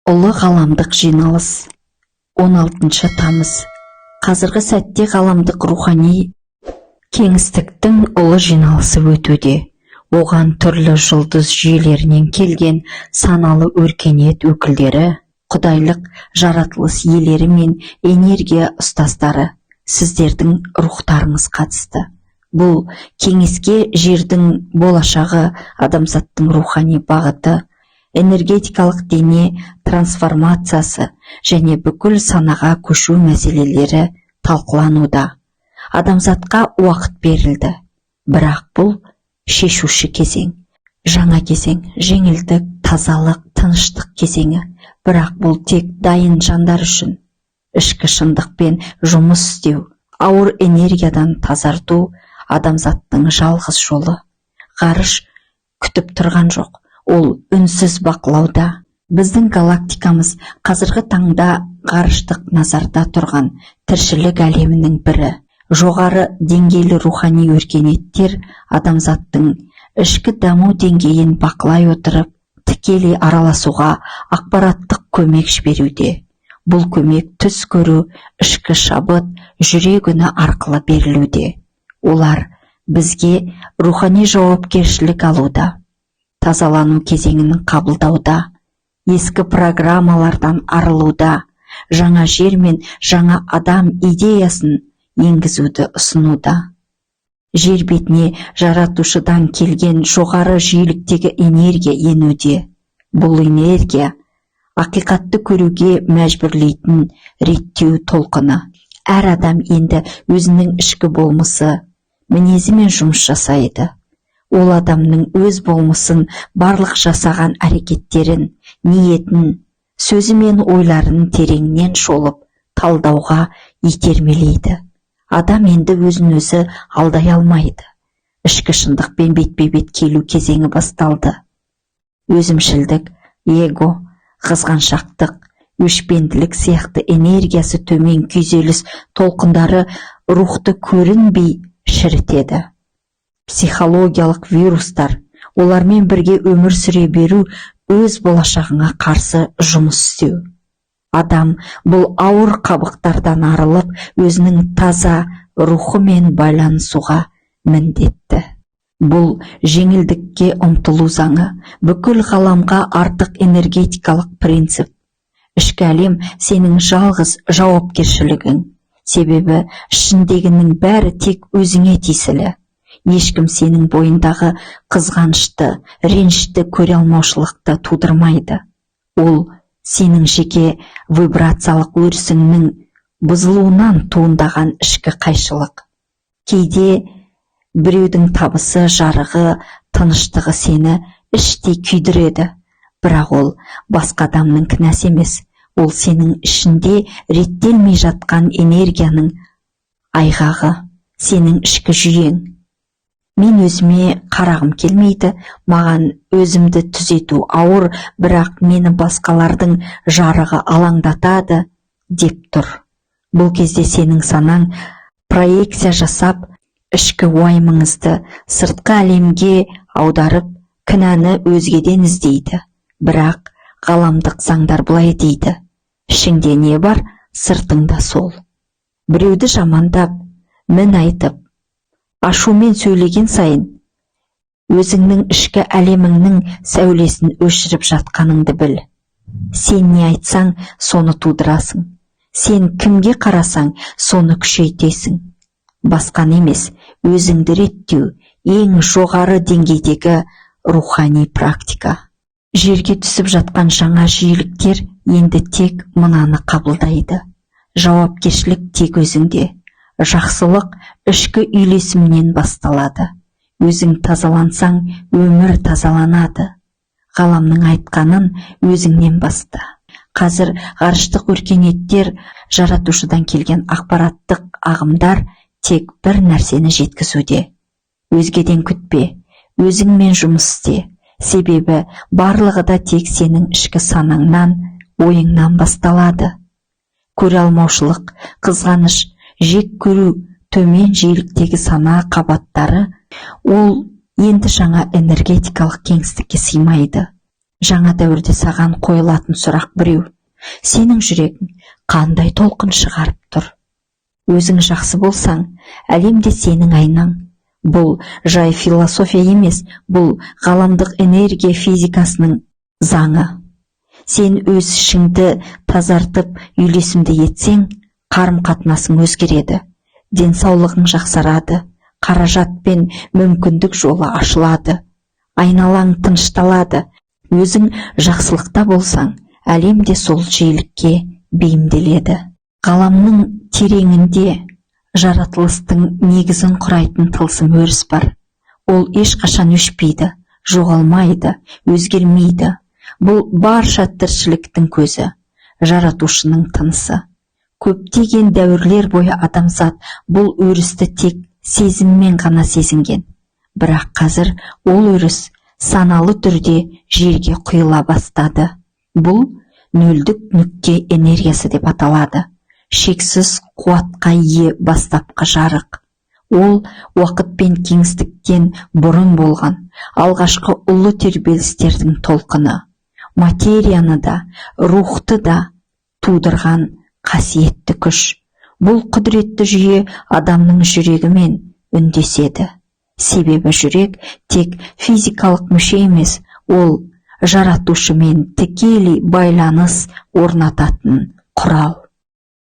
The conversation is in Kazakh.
Ұлы ғаламдық жиналыс 16 тамыз. Қазіргі сәтте ғаламдық рухани кеңістіктің ұлы жиналысы өтуде. Оған түрлі жұлдыз жүйелерінен келген саналы өркениет өкілдері, құдайлық жаратылыс иелері мен энергия ұстаздары, сіздердің рухтарыңыз қатысты. Бұл кеңеске жердің болашағы, адамзаттың рухани бағыты, энергетикалық дене трансформациясы және бүкіл санаға көшу мәселелері талқылануда. Адамзатқа уақыт берілді, бірақ бұл шешуші кезең, жаңа кезең, жеңілдік, тазалық, тыныштық кезеңі. Бірақ бұл тек дайын жандар үшін. Ішкі шындықпен жұмыс істеу, ауыр энергиядан тазарту адамзаттың жалғыз жолы. Ғарыш күтіп тұрған жоқ, ол үнсіз бақылауда. Біздің галактикамыз қазіргі таңда ғарыштық назарда тұрған тіршілік әлемінің бірі. Жоғары деңгейлі рухани өркениеттер адамзаттың ішкі даму деңгейін бақылай отырып, тікелей араласуға ақпараттық көмек жіберуде. Бұл көмек түс көру, ішкі шабыт, жүрек үні арқылы берілуде. Олар бізге рухани жауапкершілік алуда, тазалану кезеңінің қабылдауда, ескі программалардан арылуда, жаңа жер мен жаңа адам идеясын енгізуді ұсынуда. Жер бетіне жаратушыдан келген жоғары жиіліктегі энергия енуде. Бұл энергия ақиқатты көруге мәжбүрлейтін реттеу толқыны. Әр адам енді өзінің ішкі болмысы, мінезімен жұмыс жасайды. Ол адамның өз болмысын, барлық жасаған әрекеттерін, ниетін, сөзі мен ойларын тереңнен шолып, талдауға итермелейді. Адам енді өзін өзі алдай алмайды. Ішкі шындықпен бетпе-бет келу кезеңі басталды. Өзімшілдік, эго, қызғаншақтық, өшпенділік сияқты энергиясы төмен күйзеліс толқындары рухты көрінбей шірітеді. Психологиялық вирустар, олармен бірге өмір сүре беру, өз болашағыңа қарсы жұмыс істеу. Адам бұл ауыр қабықтардан арылып, өзінің таза рухымен байланысуға міндетті. Бұл жеңілдікке ұмтылу заңы, бүкіл ғаламға артық энергетикалық принцип. Ішкі әлем сенің жалғыз жауапкершілігің. Себебі ішіндегінің бәрі тек өзіңе тиесілі. Ешкім сенің бойындағы қызғанышты, ренішті көре алмаушылықты тудырмайды. Ол сенің жеке вибрациялық өрісіңнің бұзылуынан туындаған ішкі қайшылық. Кейде біреудің табысы, жарығы, тыныштығы сені іштей күйдіреді. Бірақ ол басқа адамның кінәсі емес. Ол сенің ішінде реттелмей жатқан энергияның айғағы, сенің ішкі жүйең. Мен өзіме қарағым келмейді, маған өзімді түзету ауыр, бірақ мені басқалардың жарығы алаңдатады, деп тұр. Бұл кезде сенің санаң проекция жасап, ішкі уайымыңызды сыртқы әлемге аударып, кінәні өзгеден іздейді. Бірақ ғаламдық заңдар былай дейді: ішіңде не бар, сыртыңда сол. Біреуді жамандап, мін айтып, ашумен сөйлеген сайын, өзіңнің ішкі әлеміңнің сәулесін өшіріп жатқаныңды біл. Сен не айтсаң, соны тудырасың. Сен кімге қарасаң, соны күшейтесің. Басқан емес, өзіңді реттеу ең жоғары деңгейдегі рухани практика. Жерге түсіп жатқан жаңа жиіліктер енді тек мынаны қабылдайды. Жауапкершілік тек өзіңде. Жақсылық ішкі үйлесімнен басталады. Өзің тазалансаң, өмір тазаланады. Ғаламның айтқанын өзіңнен баста. Қазір ғарыштық өркениеттер, жаратушыдан келген ақпараттық ағымдар тек бір нәрсені жеткізуде. Өзгеден күтпе, өзіңмен жұмыс істе. Себебі барлығы да тек сенің ішкі санаңнан, ойыңнан басталады. Көре алмаушылық, қызғаныш, жек көру, төмен жиіліктегі сана қабаттары, ол енді жаңа энергетикалық кеңістікке сыймайды. Жаңа дәуірде саған қойылатын сұрақ біреу: сенің жүрегің қандай толқын шығарып тұр? Өзің жақсы болсаң, әлемде сенің айнаң. Бұл жай философия емес, бұл ғаламдық энергия физикасының заңы. Сен өз ішіңді тазартып, үйлесімді етсең, қарым-қатынасың өзгереді, денсаулығың жақсарады, қаражат пен мүмкіндік жолы ашылады, айналаң тынышталады. Өзің жақсылықта болсаң, әлемде сол жиілікке бейімделеді. Ғаламның тереңінде жаратылыстың негізін құрайтын тылсым өріс бар. Ол ешқашан өшпейді, жоғалмайды, өзгермейді. Бұл барша тіршіліктің көзі, жаратушының тынысы. Көптеген дәуірлер бойы адамзат бұл өрісті тек сезіммен ғана сезінген. Бірақ қазір ол өріс саналы түрде жерге құйыла бастады. Бұл нөлдік нүкте энергиясы деп аталады. Шексіз қуатқа ие бастапқы жарық. Ол уақыт пен кеңістіктен бұрын болған алғашқы ұлы тербелістердің толқыны. Материяны да, рухты да тудырған қасиетті күш. Бұл құдіретті жүйе адамның жүрегімен үндеседі. Себебі жүрек тек физикалық мүше емес, ол жаратушымен тікелей байланыс орнататын құрал.